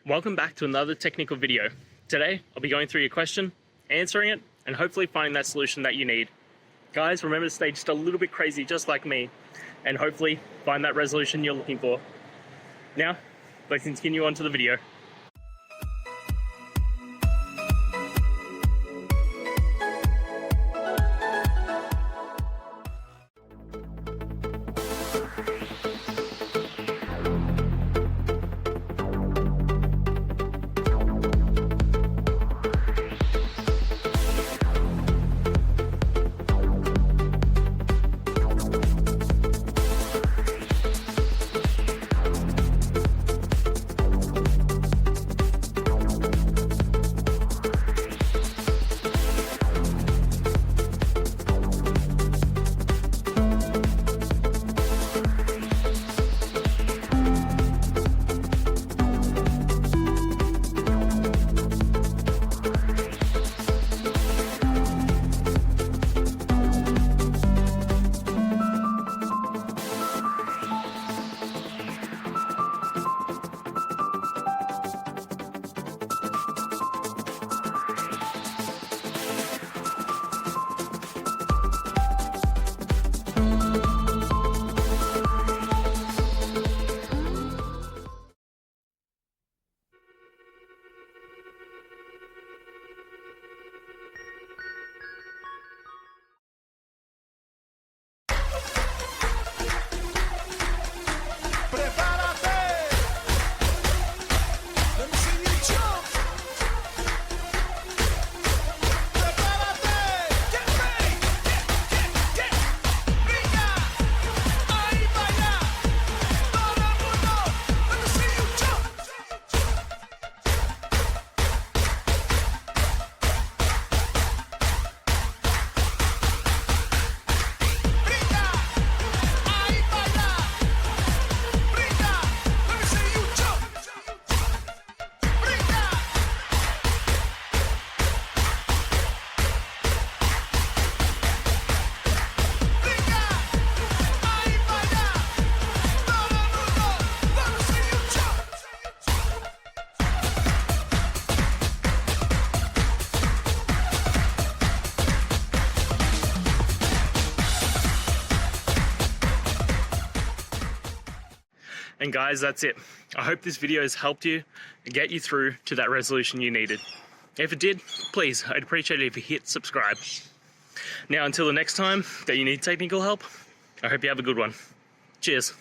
Welcome back to another technical video. Today, I'll be going through your question, answering it, and hopefully finding that solution that you need. Guys, remember to stay just a little bit crazy, just like me, and hopefully find that resolution you're looking for. Now, let's continue on to the video. And guys, that's it. I hope this video has helped you and get you through to that resolution you needed. If it did, please, I'd appreciate it if you hit subscribe. Now, until the next time that you need technical help, I hope you have a good one. Cheers.